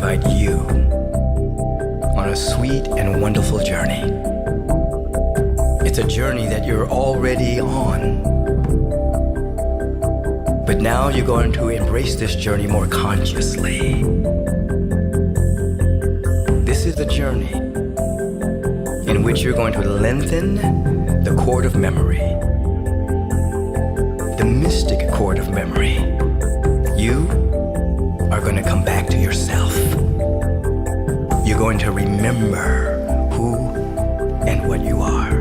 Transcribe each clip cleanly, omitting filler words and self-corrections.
invite you on a sweet and wonderful journey. It's a journey that you're already on. But now you're going to embrace this journey more consciously. This is the journey in which you're going to lengthen the cord of memory, the mystic cord of memory. You are going to come back to yourself. You're going to remember who and what you are,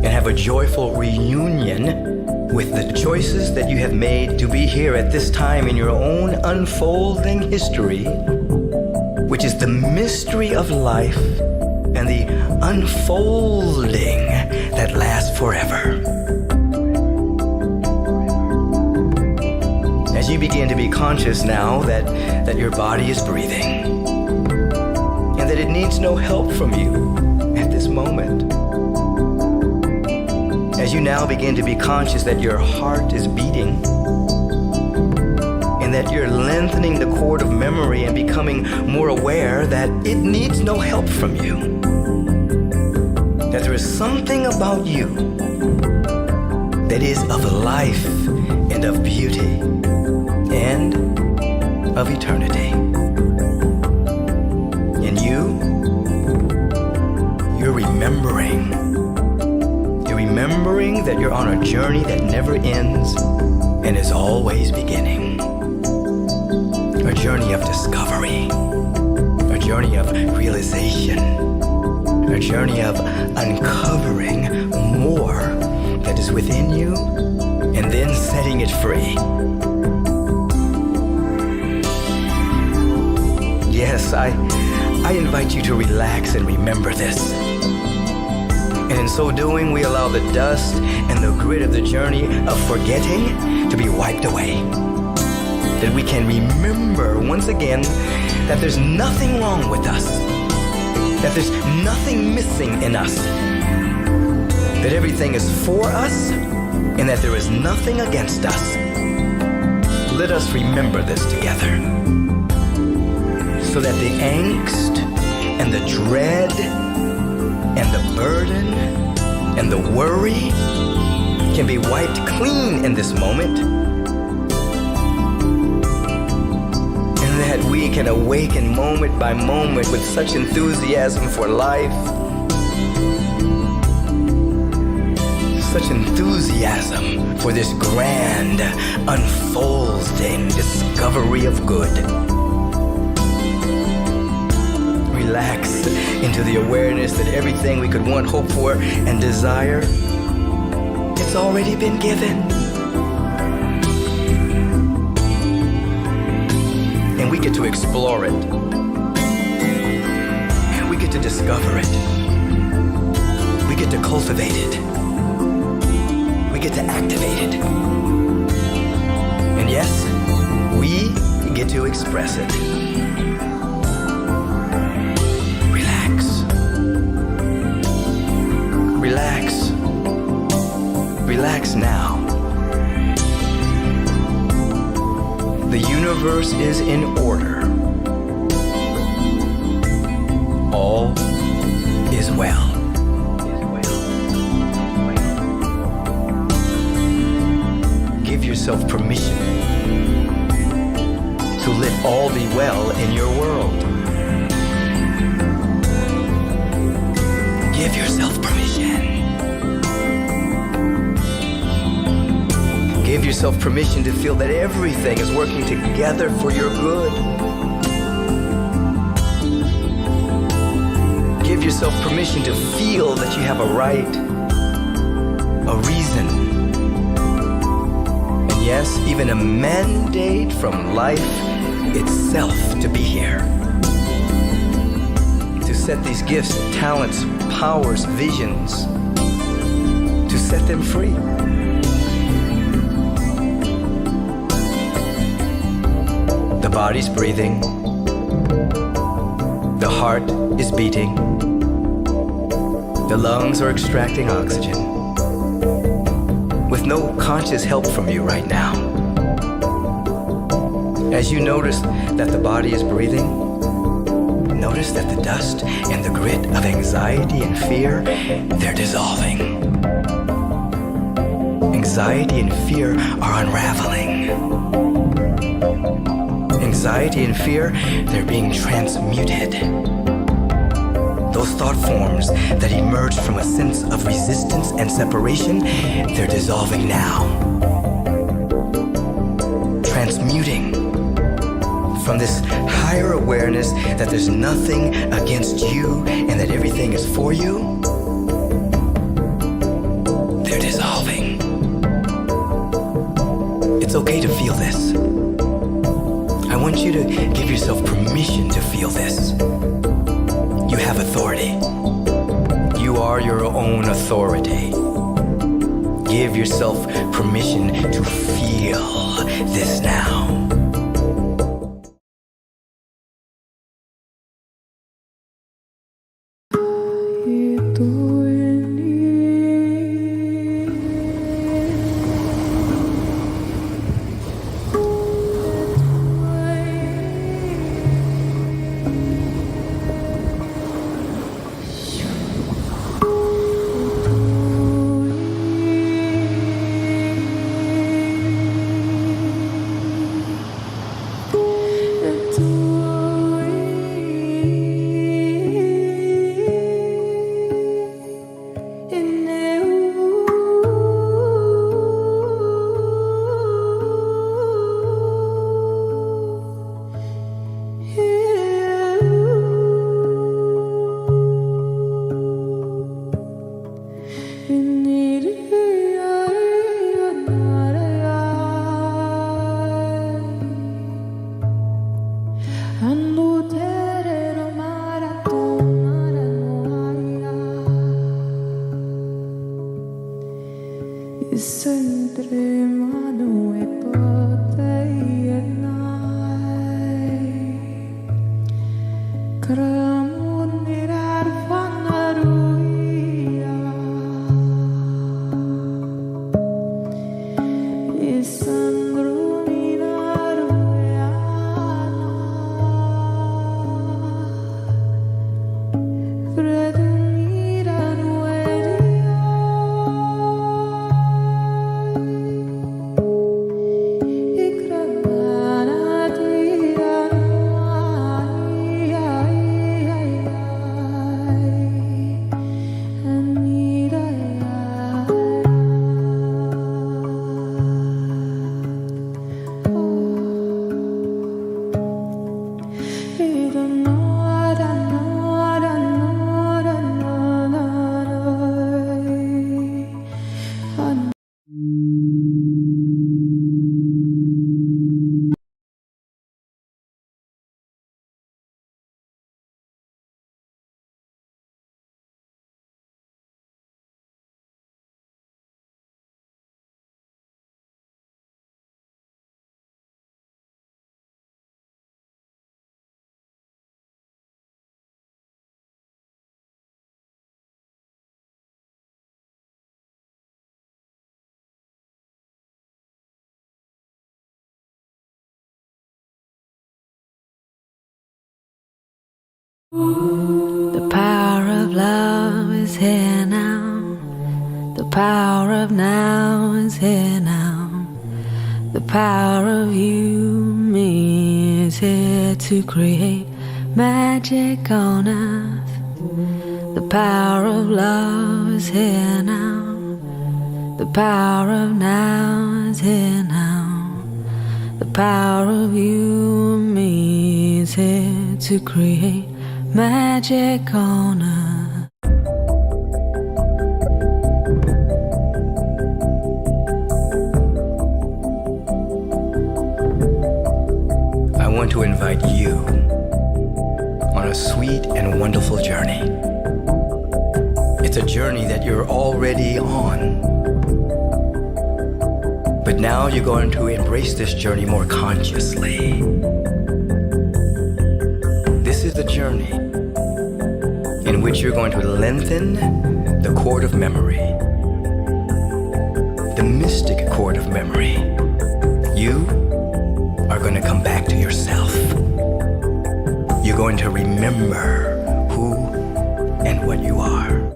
and have a joyful reunion with the choices that you have made to be here at this time in your own unfolding history, which is the mystery of life and the unfolding that lasts forever. As you begin to be conscious now that your body is breathing and that it needs no help from you at this moment. As you now begin to be conscious that your heart is beating and that you're lengthening the cord of memory and becoming more aware that it needs no help from you. That there is something about you that is of life and of beauty and of eternity. And you're remembering. You're remembering that you're on a journey that never ends and is always beginning. A journey of discovery, a journey of realization, a journey of uncovering more that is within you and then setting it free. Yes, I invite you to relax and remember this. And in so doing, we allow the dust and the grit of the journey of forgetting to be wiped away. That we can remember once again that there's nothing wrong with us. That there's nothing missing in us. That everything is for us and that there is nothing against us. Let us remember this together, so that the angst and the dread and the burden and the worry can be wiped clean in this moment, and that we can awaken moment by moment with such enthusiasm for life, such enthusiasm for this grand unfolding discovery of good. Relax into the awareness that everything we could want, hope for, and desire, it's already been given. And we get to explore it. We get to discover it. We get to cultivate it. We get to activate it. And yes, we get to express it. Relax. Relax now. The universe is in order. All is well. Give yourself permission to let all be well in your world. Give yourself permission. Give yourself permission to feel that everything is working together for your good. Give yourself permission to feel that you have a right, a reason, and yes, even a mandate from life itself to be here. To set these gifts, talents, powers, visions, to set them free. The body's breathing. The heart is beating. The lungs are extracting oxygen with no conscious help from you right now. As you notice that the body is breathing, notice that the dust and the grit of anxiety and fear, they're dissolving. Anxiety and fear are unraveling. Anxiety and fear, they're being transmuted. Those thought forms that emerged from a sense of resistance and separation, they're dissolving now. Transmuting from this higher awareness that there's nothing against you and that everything is for you, they're dissolving. It's okay to feel this. I want you to give yourself permission to feel this. You have authority. You are your own authority. Give yourself permission to feel this now. The power of love is here now. The power of now is here now. The power of you, me, is here to create magic on earth. The power of love is here now. The power of now is here now. The power of you and me is here to create magic on earth. I want to invite you on a sweet and wonderful journey. It's a journey that you're already on. But now you're going to embrace this journey more consciously. This is the journey in which you're going to lengthen the cord of memory, the mystic cord of memory. You are going to come back to yourself. You're going to remember who and what you are.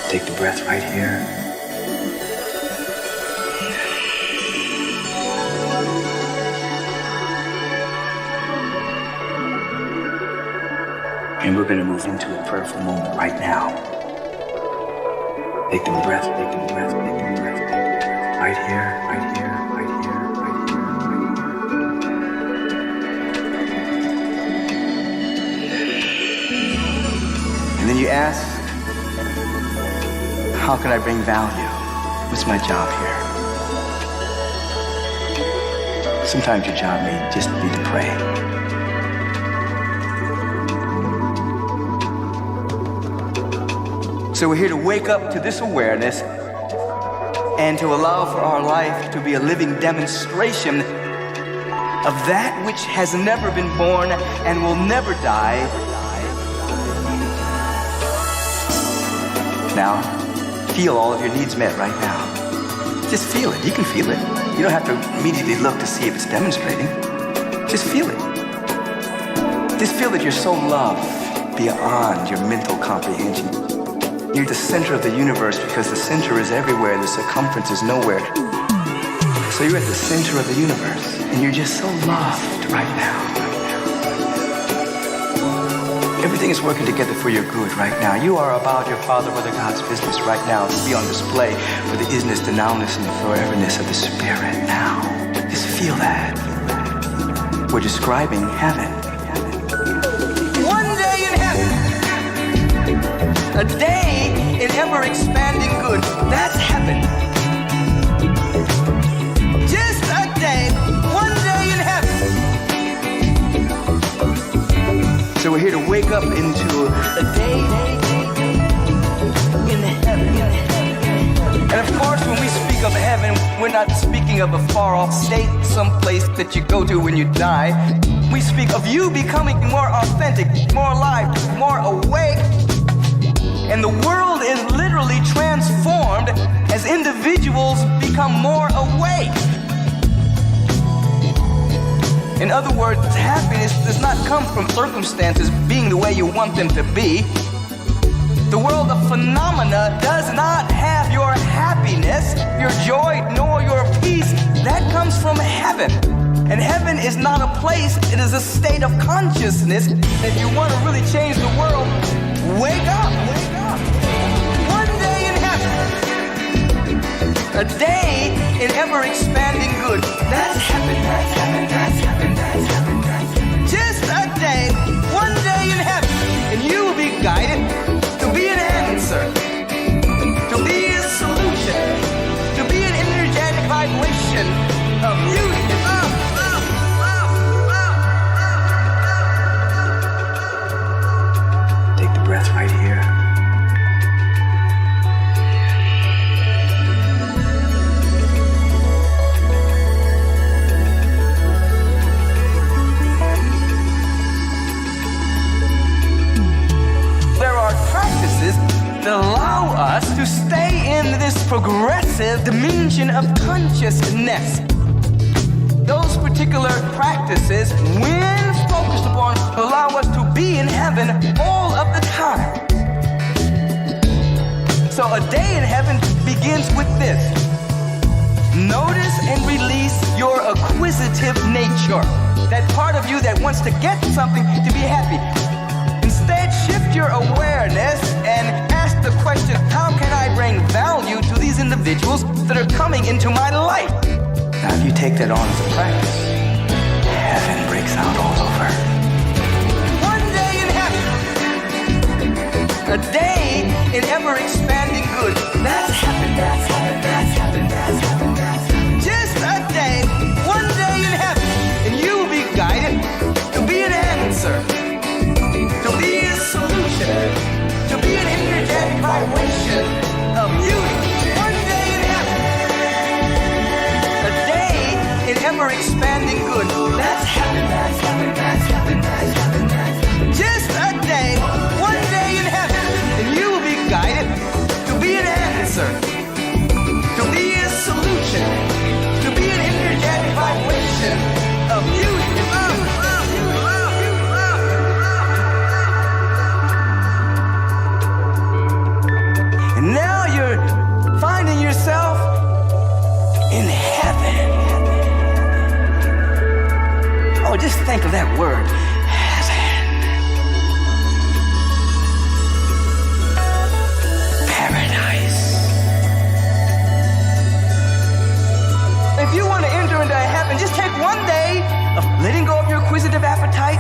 Take the breath right here. And we're going to move into a prayerful moment right now. Take the breath, take the breath, take the breath, take the breath. Right here, right here, right here, right here, right here. And then you ask, how can I bring value? What's my job here? Sometimes your job may just be to pray. So we're here to wake up to this awareness and to allow for our life to be a living demonstration of that which has never been born and will never die. Now, feel all of your needs met right now. Just feel it. You can feel it. You don't have to immediately look to see if it's demonstrating. Just feel it. Just feel that you're so loved beyond your mental comprehension. You're the center of the universe because the center is everywhere and the circumference is nowhere. So you're at the center of the universe and you're just so loved right now. Everything is working together for your good right now. You are about your Father, Mother, God's business right now to be on display for the isness, the nowness, and the foreverness of the Spirit now. Just feel that. We're describing heaven. One day in heaven. A day in ever-expanding good. That's heaven. Just a day. One day in heaven. So we're here to wake up into a day in heaven. And of course, when we speak of heaven, we're not speaking of a far-off state, someplace that you go to when you die. We speak of you becoming more authentic, more alive, more awake. And the world is literally transformed as individuals become more awake. In other words, happiness does not come from circumstances being the way you want them to be. The world of phenomena does not have your happiness, your joy, nor your peace. That comes from heaven. And heaven is not a place, it is a state of consciousness. If you want to really change the world, wake up, wake up. One day in heaven. A day in ever-expanding good. That's heaven, that's heaven, that's heaven, that's heaven, that's heaven. Just a day, one day in heaven. And you will be guided to be an answer, to be a solution, to be an energetic vibration of beauty, love, love, in this progressive dimension of consciousness. Those particular practices, when focused upon, allow us to be in heaven all of the time. So a day in heaven begins with this. Notice and release your acquisitive nature. That part of you that wants to get something to be happy. Instead, shift your awareness and ask the question, how can I bring value to these individuals that are coming into my life? Now, if you take that on as a practice, heaven breaks out all over. One day in heaven, a day in ever-expanding good. That's heaven, that's heaven, that's heaven, that's heaven, that's heaven. Just a day, one day in heaven, and you will be guided to be an answer, to be a solution, to be an energetic vibration of beauty. In ever-expanding good. That's heaven, that's heaven, that's heaven, that's heaven, that's heaven. Just a day, one day in heaven, and you will be guided to be an answer, to be a solution, to be an energetic vibration of beauty, love, love, love, love. And now you're finding yourself in heaven. Oh, just think of that word, heaven. Paradise. If you want to enter into heaven, just take one day of letting go of your acquisitive appetite.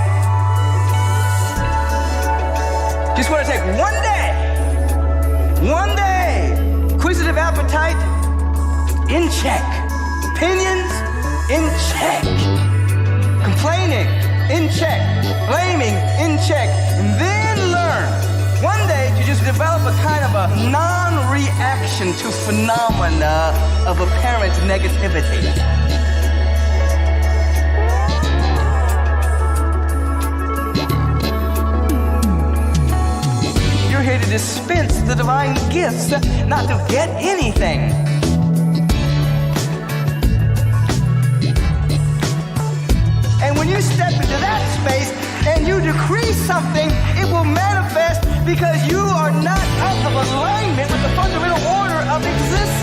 Just want to take one day, acquisitive appetite in check, opinions in check. Complaining, in check. Blaming, in check. And then learn, one day, to just develop a kind of a non-reaction to phenomena of apparent negativity. You're here to dispense the divine gifts, not to get anything. And when you step into that space and you decree something, it will manifest because you are not out of alignment with the fundamental order of existence.